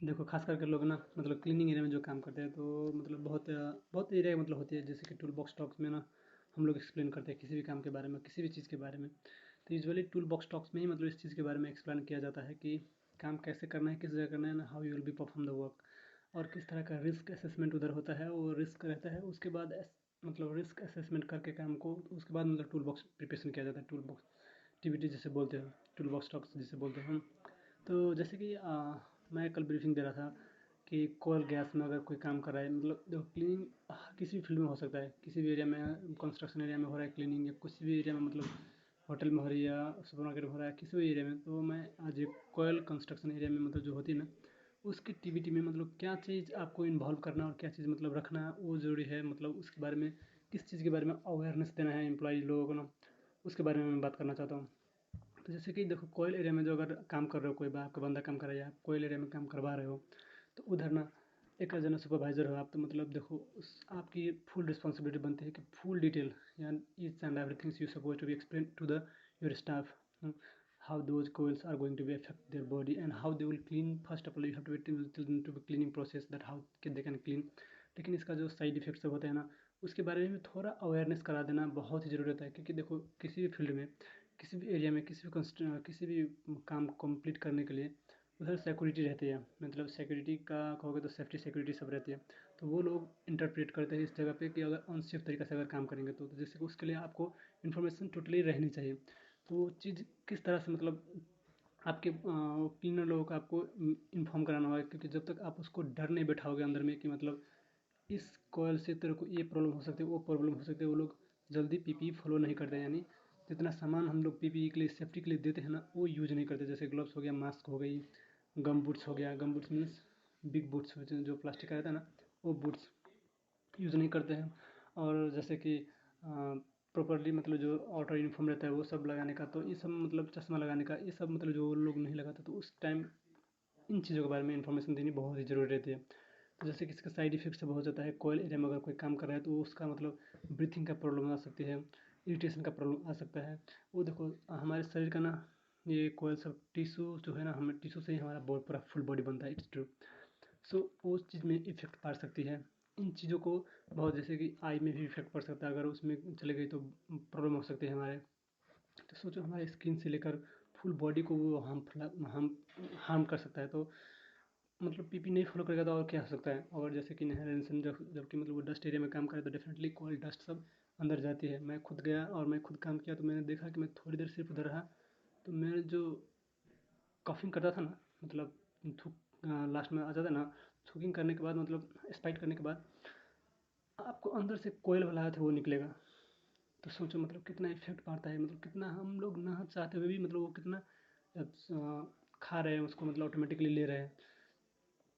देखो खास करके लोग ना मतलब क्लीनिंग एरिया में जो काम करते हैं तो मतलब बहुत एरिया मतलब होती है, जैसे कि टूल बॉक्स टॉक्स में ना हम लोग एक्सप्लेन करते हैं किसी भी काम के बारे में, किसी भी चीज़ के बारे में। तो यूजुअली टूल बॉक्स टॉक्स में ही मतलब इस चीज़ के बारे में एक्सप्लेन किया जाता है कि काम कैसे करना है, किस जगह करना है ना, how you will be perform the work, और किस तरह का रिस्क असेसमेंट उधर होता है, वो रिस्क रहता है। उसके बाद मतलब रिस्क असेसमेंट करके काम को उसके बाद मतलब टूल बॉक्स प्रिपरेशन किया जाता है, टूल बॉक्स टीबीटी जिसे बोलते हैं, टूल बॉक्स टॉक्स जिसे बोलते हैं हम। तो जैसे कि मैं कल ब्रीफिंग दे रहा था कि कोल गैस में अगर कोई काम कर रहा है, मतलब देखो क्लीनिंग किसी भी फील्ड में हो सकता है, किसी भी एरिया में, कंस्ट्रक्शन एरिया में हो रहा है क्लीनिंग, या किसी भी एरिया में मतलब होटल में हो रही है या सुपर मार्केट में हो रहा है, किसी भी एरिया में। तो मैं आज एक कोयल कंस्ट्रक्शन एरिया में मतलब जो होती है ना, उसकी टीबीटी में मतलब क्या चीज़ आपको इन्वॉल्व करना और क्या चीज़ मतलब रखना वो ज़रूरी है, मतलब उसके बारे में किस चीज़ के बारे में अवेयरनेस देना है एम्प्लॉय लोगों को ना, उसके बारे में मैं बात करना चाहता हूँ। तो जैसे कि देखो कोयल एरिया में जो अगर काम कर रहे हो, कोई आपका बंदा काम कर रहा है या आप कोयल एरिया में काम करवा रहे हो, तो उधर ना एक जना सुपरवाइज़र हो आप, तो मतलब देखो उस आपकी फुल रिस्पॉन्सिबिलिटी बनती है कि फुल डिटेल या each and everything you suppose to be explain to the your staff, how those coils are going to be affect their body and how they will clean. First of all you have to be tell them to be cleaning process that how they can clean. लेकिन इसका जो side effect सब होता है ना, उसके बारे में थोड़ा अवेयरनेस करा देना बहुत ही ज़रूरी होता है, क्योंकि देखो किसी भी फील्ड में, किसी भी एरिया में, किसी भी काम कंप्लीट करने के लिए उधर सिक्योरिटी रहती है, मतलब सिक्योरिटी का कहोगे तो सेफ्टी सिक्योरिटी सब रहती है। तो वो लोग इंटरप्रेट करते हैं इस जगह पे कि अगर अनसेफ तरीके से अगर काम करेंगे तो जैसे कि उसके लिए आपको इन्फॉर्मेशन टोटली रहनी चाहिए। तो वो चीज़ किस तरह से मतलब आपके क्लीनर लोगों को आपको इन्फॉर्म कराना होगा, क्योंकि जब तक आप उसको डर नहीं बैठाओगे अंदर में कि मतलब इस कॉल से तेरे को ये प्रॉब्लम हो सकती है, वो प्रॉब्लम हो सकती है, वो लोग जल्दी पीपी फॉलो नहीं करते। यानी जितना सामान हम लोग पीपी के लिए सेफ्टी के लिए देते हैं ना, वो यूज नहीं करते। जैसे ग्लव्स हो गया, मास्क हो गई, गम बूट्स हो गया, गम बूट्स मीन्स बिग बूट्स जो प्लास्टिक का रहता है ना, वो बूट्स यूज़ नहीं करते हैं। और जैसे कि प्रॉपर्ली मतलब जो आउटर यूनिफॉर्म रहता है वो सब लगाने का, तो ये सब मतलब चश्मा लगाने का, ये सब मतलब जो लोग नहीं लगाते, तो उस टाइम इन चीज़ों के बारे में इन्फॉर्मेशन देनी बहुत ही ज़रूरी रहती है। तो जैसे कि इसका साइड इफेक्ट सब हो जाता है, कोयल एरिया में अगर कोई काम कर रहा है तो उसका मतलब ब्रीथिंग का प्रॉब्लम आ सकती है, इरिटेशन का प्रॉब्लम आ सकता है। वो देखो हमारे शरीर का ना, ये कोयल सब टिश्यू जो है ना, हमें टिश्यू से ही हमारा पूरा फुल बॉडी बनता है, इट्स ट्रू। सो उस चीज़ में इफ़ेक्ट पड़ सकती है। इन चीज़ों को बहुत, जैसे कि आई में भी इफ़ेक्ट पड़ सकता है, अगर उसमें चले गई तो प्रॉब्लम हो सकती है हमारे। तो सोचो हमारे स्किन से लेकर फुल बॉडी को वो हार्म कर सकता है। तो मतलब पीपी नहीं फॉलो करेगा तो और क्या हो सकता है। और जैसे कि इनहेलेशन, जबकि मतलब वो डस्ट एरिया में काम करे तो डेफिनेटली कोई डस्ट सब अंदर जाती है। मैं खुद गया और मैं खुद काम किया तो मैंने देखा कि मैं थोड़ी देर सिर्फ उधर रहा, तो मेरे जो कॉफिंग करता था ना, मतलब थूक लास्ट में आ जाता है ना, थूकिंग करने के बाद मतलब स्पाइट करने के बाद आपको अंदर से कोयल वाला हाथ है वो निकलेगा। तो सोचो मतलब कितना इफेक्ट पड़ता है, मतलब कितना हम लोग ना चाहते हुए भी मतलब वो कितना खा रहे हैं उसको, मतलब ऑटोमेटिकली ले रहे हैं,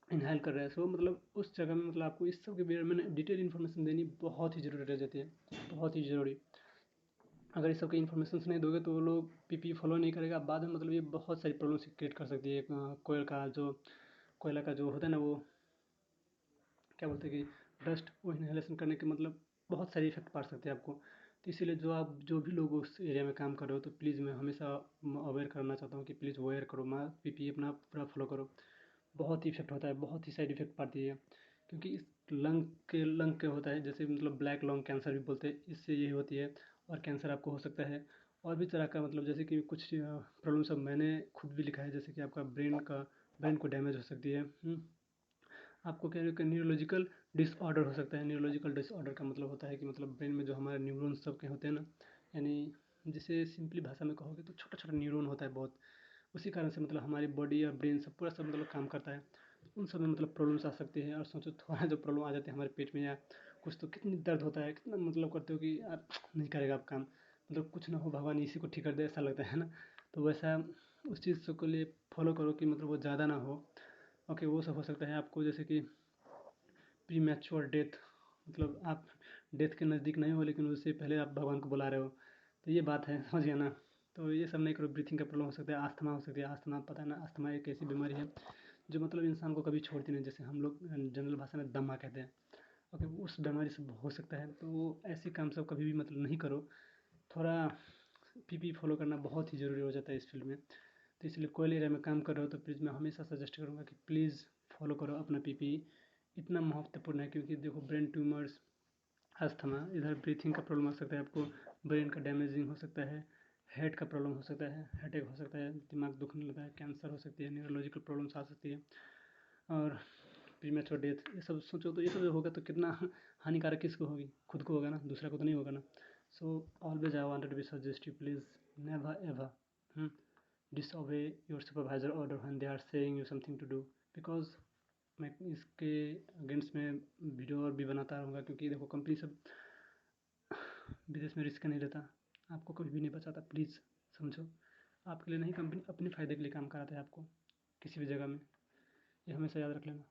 इनहेल कर रहे हैं। सो मतलब उस जगह में मतलब आपको इस सब के बारे में डिटेल इन्फॉर्मेशन देनी बहुत ही ज़रूरी रह जाती है, बहुत ही ज़रूरी। अगर इस सब की इन्फॉर्मेशन नहीं दोगे तो वो लोग पीपी फॉलो नहीं करेगा, बाद में मतलब ये बहुत सारी प्रॉब्लम क्रिएट कर सकती है। कोयल का जो कोयला का जो होता है ना, वो क्या बोलते हैं कि डस्ट, वो इन्हेलेशन करने के मतलब बहुत सारी इफेक्ट पड़ सकते हैं आपको। तो इसीलिए जो भी लोग उस एरिया में काम कर रहे हो, तो प्लीज़ मैं हमेशा अवेयर करना चाहता हूँ कि प्लीज़ वेयर करो, मास्क पीपी अपना पूरा फॉलो करो। बहुत ही इफेक्ट होता है, बहुत ही साइड इफेक्ट पड़ती है, क्योंकि इस लंग के होता है, जैसे मतलब ब्लैक लंग कैंसर भी बोलते हैं, इससे ये होती है। और कैंसर आपको हो सकता है और भी तरह का, मतलब जैसे कि कुछ प्रॉब्लम सब मैंने खुद भी लिखा है, जैसे कि आपका ब्रेन को डैमेज हो सकती है। आपको क्या है, न्यूरोलॉजिकल डिसऑर्डर हो सकता है। न्यूरोलॉजिकल डिसऑर्डर का मतलब होता है कि मतलब ब्रेन में जो हमारे न्यूरॉन्स सब के होते हैं ना, यानी जिसे सिंपली भाषा में कहोगे तो छोटा छोटा न्यूरॉन होता है बहुत, उसी कारण से मतलब हमारी बॉडी और ब्रेन सब पूरा सब मतलब काम करता है। उन सब में मतलब प्रॉब्लम्स आ सकती है। और सोचो थोड़ा जो प्रॉब्लम आ जाती है हमारे पेट में या कुछ, तो कितनी दर्द होता है, कितना मतलब करते हो कि यार नहीं करेगा आप काम, मतलब कुछ ना हो भगवान इसी को ठीक कर दे, ऐसा लगता है ना। तो वैसा उस चीज़ को लिए फॉलो करो कि मतलब वो ज़्यादा ना हो। ओके, वो सब हो सकता है आपको, जैसे कि प्री मैच्योर डेथ, मतलब आप डेथ के नज़दीक नहीं हो लेकिन उससे पहले आप भगवान को बुला रहे हो, तो ये बात है, समझ गया ना। तो ये सब नहीं करो। ब्रीथिंग का प्रॉब्लम हो सकता है, आस्थमा हो सकती है। आस्थमा पता है ना, आस्थमा एक ऐसी बीमारी है जो मतलब इंसान को कभी छोड़ती नहीं, जैसे हम लोग जनरल भाषा में दमा कहते हैं। ओके, उस बीमारी से हो सकता है, तो वो ऐसे काम सब कभी भी मतलब नहीं करो। थोड़ा पीपी फॉलो करना बहुत ही ज़रूरी हो जाता है इस फील्ड में। तो इसलिए कोयल एरिया में काम कर रहे हो तो प्लीज़ मैं हमेशा सजेस्ट करूँगा कि प्लीज़ फॉलो करो अपना पीपीई। इतना महत्वपूर्ण है क्योंकि देखो ब्रेन ट्यूमर्स, अस्थमा, इधर ब्रीथिंग का प्रॉब्लम हो सकता है आपको, ब्रेन का डैमेजिंग हो सकता है, हेड का प्रॉब्लम हो सकता है, हेडेक हो सकता है, दिमाग दुखने लगता है, कैंसर हो सकती है, न्यूरोलॉजिकल प्रॉब्लम्स आ सकती है, और प्रीमेच्योर डेथ। ये सब सोचो तो ये सब होगा तो कितना हानिकारक किसको होगी, खुद को होगा ना, दूसरा को तो नहीं होगा ना। So always I wanted to be suggest you, please never ever disobey your supervisor order when they are saying you something to do, because मैं इसके अगेंस्ट में वीडियो और भी बनाता रहूँगा क्योंकि देखो कंपनी सब विदेश में रिस्क नहीं लेता, आपको कभी भी नहीं बचाता। प्लीज़ समझो, आपके लिए नहीं, कंपनी अपने फ़ायदे के लिए काम कराता है आपको किसी भी जगह में, ये हमेशा याद रख लेना।